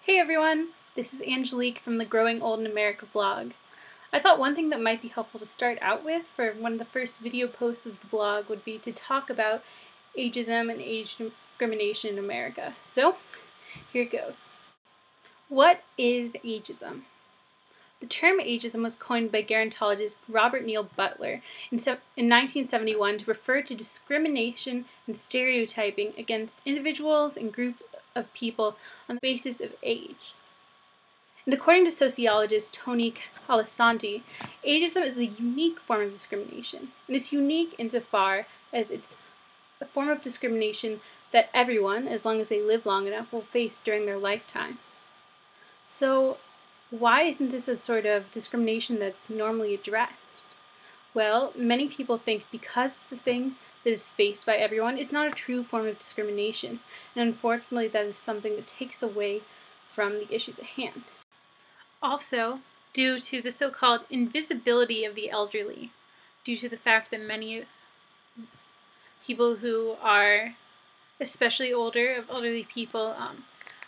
Hey everyone, this is Angelique from the Growing Old in America blog. I thought one thing that might be helpful to start out with for one of the first video posts of the blog would be to talk about ageism and age discrimination in America. So, here it goes. What is ageism? The term ageism was coined by gerontologist Robert Neal Butler in 1971 to refer to discrimination and stereotyping against individuals and groups of people on the basis of age. And according to sociologist Toni Calasanti, ageism is a unique form of discrimination, and it's unique insofar as it's a form of discrimination that everyone, as long as they live long enough, will face during their lifetime. So, why isn't this a sort of discrimination that's normally addressed? Well, many people think because it's a thing that is faced by everyone, it's not a true form of discrimination, and unfortunately that is something that takes away from the issues at hand. Also, due to the so-called invisibility of the elderly, due to the fact that many people who are especially elderly people,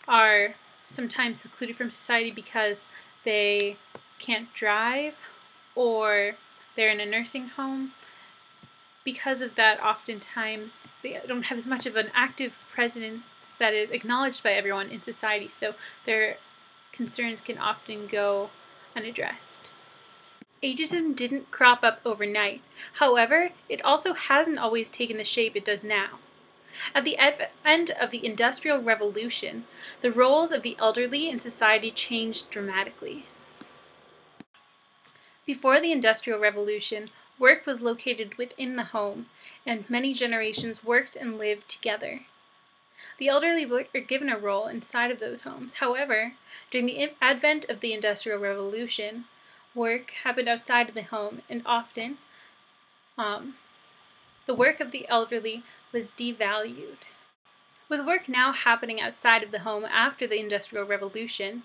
are sometimes secluded from society because they can't drive or they're in a nursing home. Because of that, oftentimes they don't have as much of an active presence that is acknowledged by everyone in society, so their concerns can often go unaddressed. Ageism didn't crop up overnight. However, it also hasn't always taken the shape it does now. At the end of the Industrial Revolution, the roles of the elderly in society changed dramatically. Before the Industrial Revolution, work was located within the home, and many generations worked and lived together. The elderly were given a role inside of those homes. However, during the advent of the Industrial Revolution, work happened outside of the home, and often the work of the elderly was devalued. With work now happening outside of the home after the Industrial Revolution,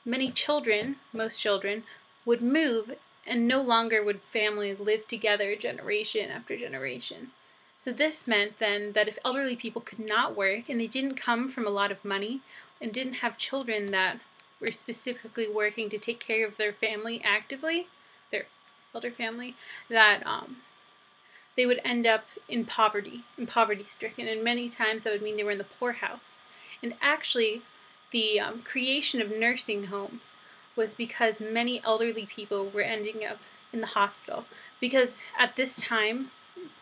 most children, would move, and no longer would families live together generation after generation. So this meant then that if elderly people could not work, and they didn't come from a lot of money, and didn't have children that were specifically working to take care of their family actively, their elder family, that they would end up in poverty-stricken, and many times that would mean they were in the poorhouse. And actually, the creation of nursing homes was because many elderly people were ending up in the hospital. Because at this time,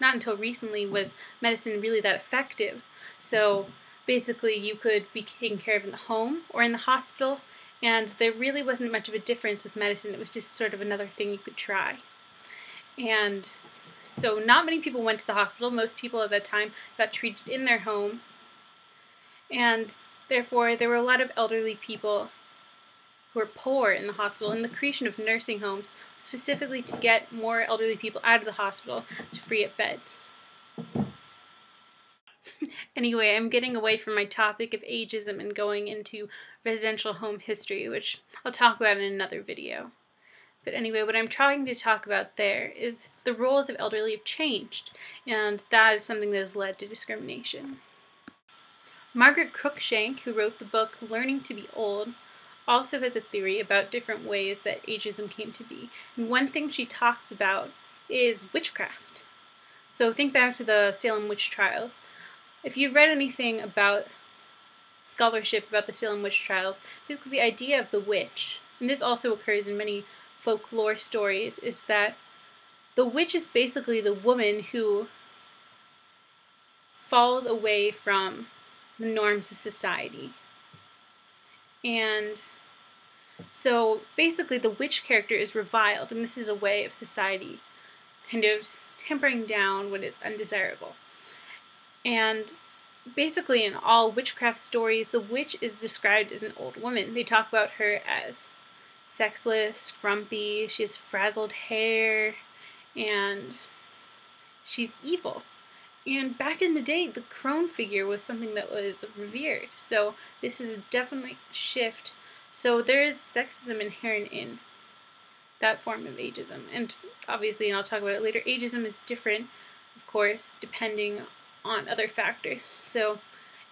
not until recently, was medicine really that effective. So basically you could be taken care of in the home or in the hospital, and there really wasn't much of a difference with medicine. It was just sort of another thing you could try. And so not many people went to the hospital. Most people at that time got treated in their home, and therefore there were a lot of elderly people who were poor in the hospital, and the creation of nursing homes was specifically to get more elderly people out of the hospital to free up beds. Anyway, I'm getting away from my topic of ageism and going into residential home history, which I'll talk about in another video. But anyway, what I'm trying to talk about there is the roles of elderly have changed, and that is something that has led to discrimination. Margaret Cruikshank, who wrote the book Learning to be Old, also has a theory about different ways that ageism came to be. And one thing she talks about is witchcraft. So think back to the Salem witch trials. If you've read anything about scholarship about the Salem witch trials, basically the idea of the witch, and this also occurs in many folklore stories, is that the witch is basically the woman who falls away from the norms of society. And so basically the witch character is reviled, and this is a way of society kind of tempering down what is undesirable. And basically in all witchcraft stories, the witch is described as an old woman. They talk about her as sexless, frumpy, she has frazzled hair, and she's evil. And back in the day, the crone figure was something that was revered. So this is a definite shift. So there is sexism inherent in that form of ageism. And obviously, and I'll talk about it later, ageism is different, of course, depending on other factors. So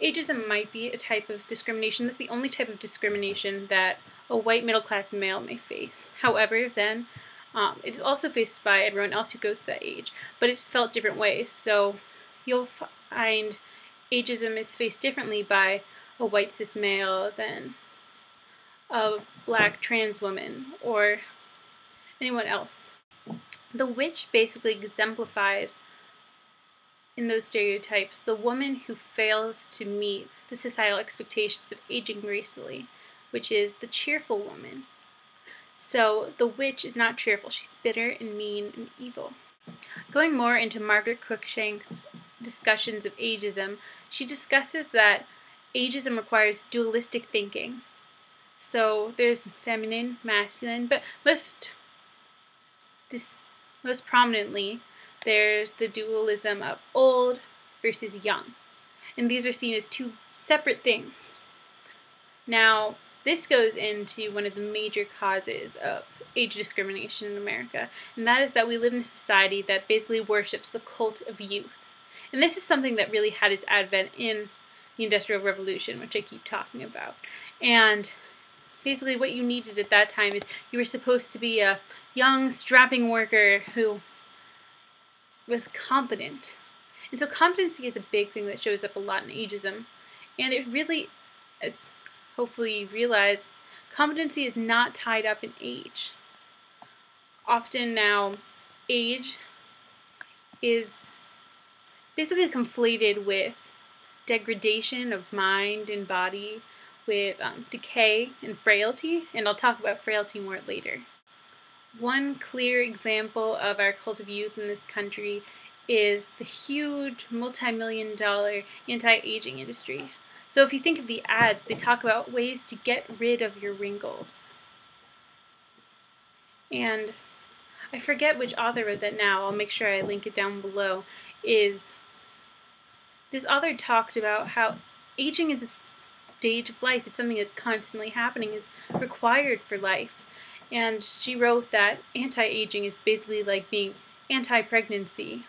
ageism might be a type of discrimination. That's the only type of discrimination that a white middle-class male may face. However, then, it is also faced by everyone else who goes to that age, but it's felt different ways. So you'll find ageism is faced differently by a white cis male than a black trans woman or anyone else. The witch basically exemplifies, in those stereotypes, the woman who fails to meet the societal expectations of aging gracefully, which is the cheerful woman. So the witch is not cheerful. She's bitter and mean and evil. Going more into Margaret Cruikshank's discussions of ageism, she discusses that ageism requires dualistic thinking. So there's feminine, masculine, but most prominently, there's the dualism of old versus young. And these are seen as two separate things. Now, this goes into one of the major causes of age discrimination in America, and that is that we live in a society that basically worships the cult of youth. And this is something that really had its advent in the Industrial Revolution, which I keep talking about. And basically what you needed at that time is you were supposed to be a young, strapping worker who was competent. And so competency is a big thing that shows up a lot in ageism. And it really, as hopefully you realize, competency is not tied up in age. Often now, age is basically conflated with degradation of mind and body, with decay and frailty, and I'll talk about frailty more later. One clear example of our cult of youth in this country is the huge multi-million-dollar anti-aging industry. So if you think of the ads, they talk about ways to get rid of your wrinkles. And I forget which author wrote that now, I'll make sure I link it down below, is this author talked about how aging is a stage of life. It's something that's constantly happening, is required for life. And she wrote that anti-aging is basically like being anti-pregnancy.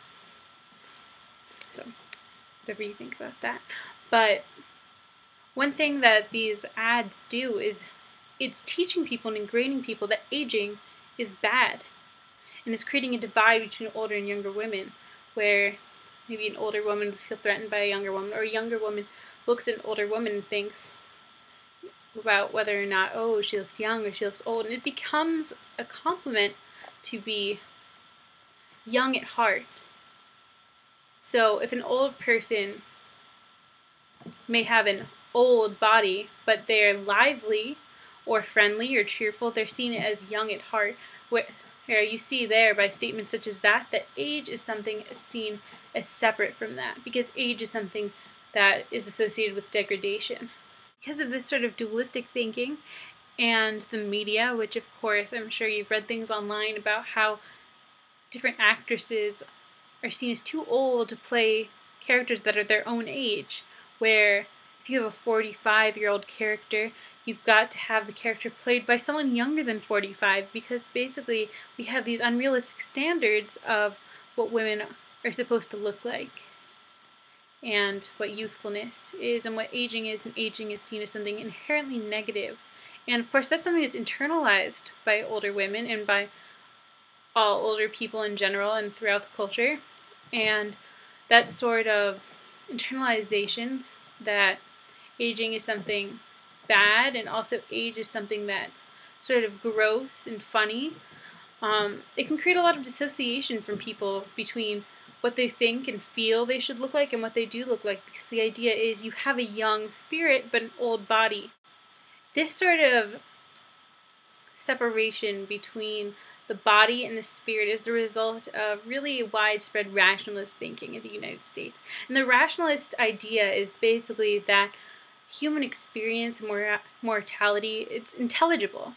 So, whatever you think about that. But one thing that these ads do is it's teaching people and ingraining people that aging is bad. And it's creating a divide between older and younger women, where maybe an older woman would feel threatened by a younger woman, or a younger woman looks at an older woman and thinks about whether or not, oh, she looks young or she looks old. And it becomes a compliment to be young at heart. So if an old person may have an old body, but they're lively or friendly or cheerful, they're seen as young at heart. Where you see there by statements such as that age is something seen as separate from that, because age is something that is associated with degradation. Because of this sort of dualistic thinking and the media, which of course I'm sure you've read things online about how different actresses are seen as too old to play characters that are their own age, where if you have a 45-year-old character, you've got to have the character played by someone younger than 45, because basically we have these unrealistic standards of what women are supposed to look like, and what youthfulness is, and what aging is, and aging is seen as something inherently negative. And of course that's something that's internalized by older women and by all older people in general and throughout the culture. And that sort of internalization that aging is something bad, and also age is something that's sort of gross and funny, it can create a lot of dissociation from people between what they think and feel they should look like and what they do look like, because the idea is you have a young spirit but an old body. This sort of separation between the body and the spirit is the result of really widespread rationalist thinking in the United States. And the rationalist idea is basically that human experience and mortality, it's intelligible.